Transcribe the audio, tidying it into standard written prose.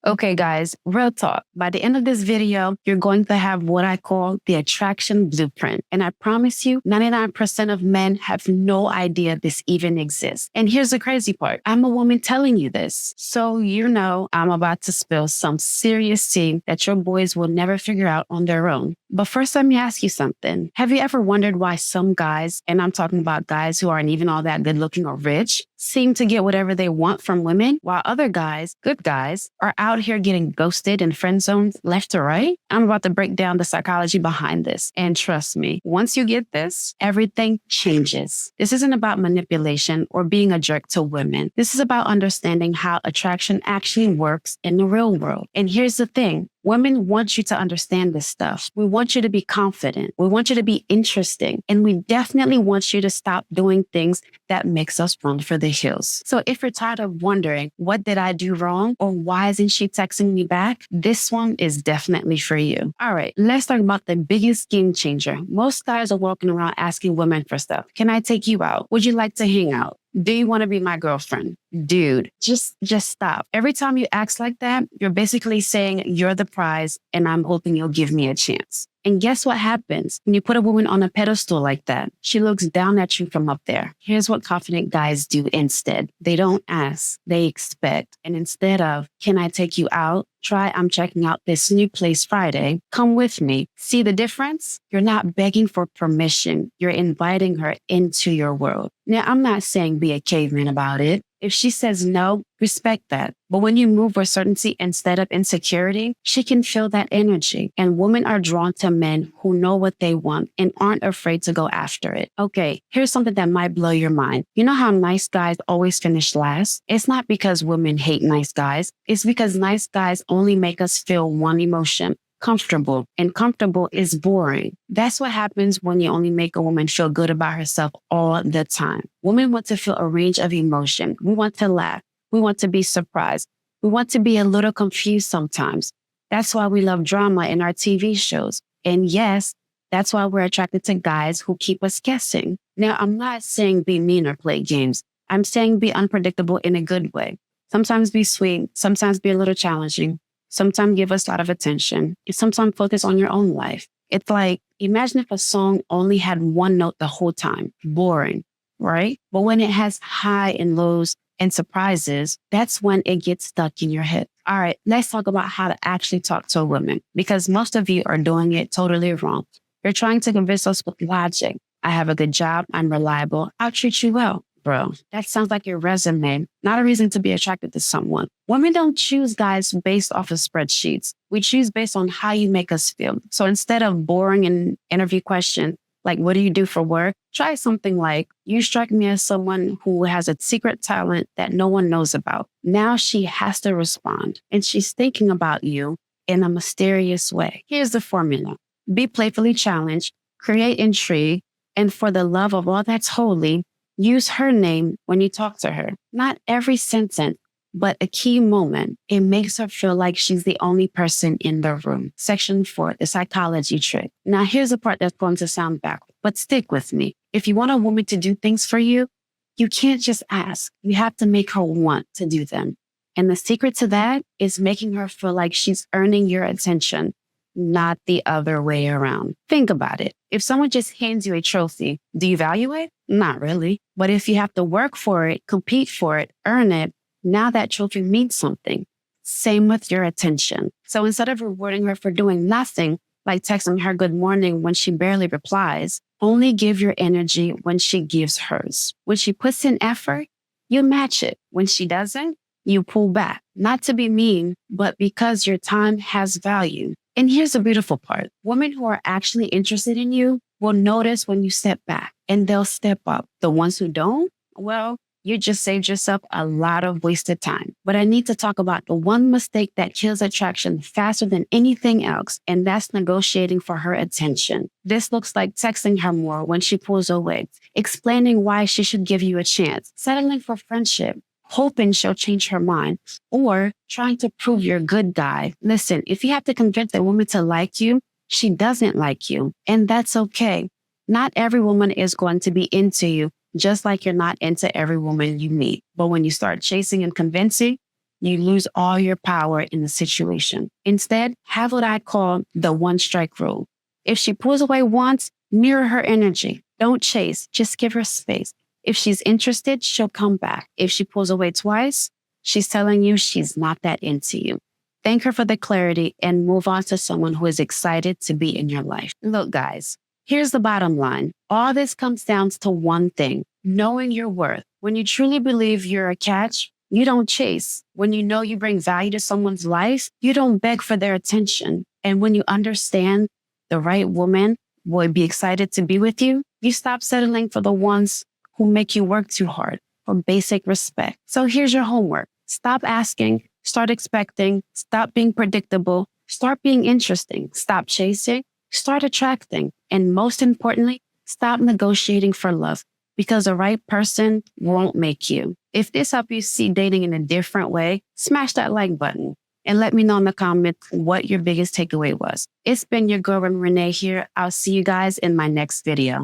Okay, guys, real talk. By the end of this video, you're going to have what I call the attraction blueprint. And I promise you, 99% of men have no idea this even exists. And here's the crazy part. I'm a woman telling you this. So you know I'm about to spill some serious tea that your boys will never figure out on their own. But first, let me ask you something. Have you ever wondered why some guys, and I'm talking about guys who aren't even all that good looking or rich, seem to get whatever they want from women, while other guys, good guys, are out here getting ghosted and friend zoned left to right? I'm about to break down the psychology behind this. And trust me, once you get this, everything changes. This isn't about manipulation or being a jerk to women. This is about understanding how attraction actually works in the real world. And here's the thing. Women want you to understand this stuff. We want you to be confident. We want you to be interesting. And we definitely want you to stop doing things that makes us run for the hills. So if you're tired of wondering, what did I do wrong? Or why isn't she texting me back? This one is definitely for you. All right, let's talk about the biggest game changer. Most guys are walking around asking women for stuff. Can I take you out? Would you like to hang out? Do you want to be my girlfriend? Dude, just stop. Every time you act like that, you're basically saying you're the prize and I'm hoping you'll give me a chance. And guess what happens when you put a woman on a pedestal like that? She looks down at you from up there. Here's what confident guys do instead. They don't ask, they expect. And instead of, can I take you out? Try, I'm checking out this new place Friday. Come with me. See the difference? You're not begging for permission. You're inviting her into your world. Now, I'm not saying be a caveman about it. If she says no, respect that. But when you move with certainty instead of insecurity, she can feel that energy. And women are drawn to men who know what they want and aren't afraid to go after it. Okay, here's something that might blow your mind. You know how nice guys always finish last? It's not because women hate nice guys. It's because nice guys only make us feel one emotion. Comfortable, and comfortable is boring. That's what happens when you only make a woman feel good about herself all the time. Women want to feel a range of emotion. We want to laugh. We want to be surprised. We want to be a little confused sometimes. That's why we love drama in our TV shows. And yes, that's why we're attracted to guys who keep us guessing. Now, I'm not saying be mean or play games. I'm saying be unpredictable in a good way. Sometimes be sweet. Sometimes be a little challenging. Sometimes give us a lot of attention. And sometimes focus on your own life. It's like, imagine if a song only had one note the whole time. Boring, right? But when it has high and lows and surprises, that's when it gets stuck in your head. All right, let's talk about how to actually talk to a woman, because most of you are doing it totally wrong. You're trying to convince us with logic. I have a good job. I'm reliable. I'll treat you well. Bro, that sounds like your resume, not a reason to be attracted to someone. Women don't choose guys based off of spreadsheets. We choose based on how you make us feel. So instead of boring and interview questions like, what do you do for work? Try something like, you strike me as someone who has a secret talent that no one knows about. Now she has to respond, and she's thinking about you in a mysterious way. Here's the formula. Be playfully challenged, create intrigue, and for the love of all that's holy, use her name when you talk to her. Not every sentence, but a key moment. It makes her feel like she's the only person in the room. Section 4, the psychology trick. Now, here's the part that's going to sound backward, but stick with me. If you want a woman to do things for you, you can't just ask. You have to make her want to do them. And the secret to that is making her feel like she's earning your attention, not the other way around. Think about it. If someone just hands you a trophy, do you value it? Not really. But if you have to work for it, compete for it, earn it, now that trophy means something. Same with your attention. So instead of rewarding her for doing nothing, like texting her good morning when she barely replies, only give your energy when she gives hers. When she puts in effort, you match it. When she doesn't, you pull back. Not to be mean, but because your time has value. And here's the beautiful part. Women who are actually interested in you will notice when you step back, and they'll step up. The ones who don't, well, you just saved yourself a lot of wasted time. But I need to talk about the one mistake that kills attraction faster than anything else, and that's negotiating for her attention. This looks like texting her more when she pulls away, explaining why she should give you a chance, settling for friendship, hoping she'll change her mind, or trying to prove you're a good guy. Listen, if you have to convince a woman to like you, she doesn't like you, and that's okay. Not every woman is going to be into you, just like you're not into every woman you meet. But when you start chasing and convincing, you lose all your power in the situation. Instead, have what I call the one strike rule. If she pulls away once, mirror her energy. Don't chase, just give her space. If she's interested, she'll come back. If she pulls away twice, she's telling you she's not that into you. Thank her for the clarity and move on to someone who is excited to be in your life. Look, guys, here's the bottom line. All this comes down to one thing, knowing your worth. When you truly believe you're a catch, you don't chase. When you know you bring value to someone's life, you don't beg for their attention. And when you understand the right woman will be excited to be with you, you stop settling for the ones who make you work too hard for basic respect. So here's your homework. Stop asking, start expecting, stop being predictable, start being interesting, stop chasing, start attracting, and most importantly, stop negotiating for love because the right person won't make you. If this helped you see dating in a different way, smash that like button and let me know in the comments what your biggest takeaway was. It's been your girl Rene here. I'll see you guys in my next video.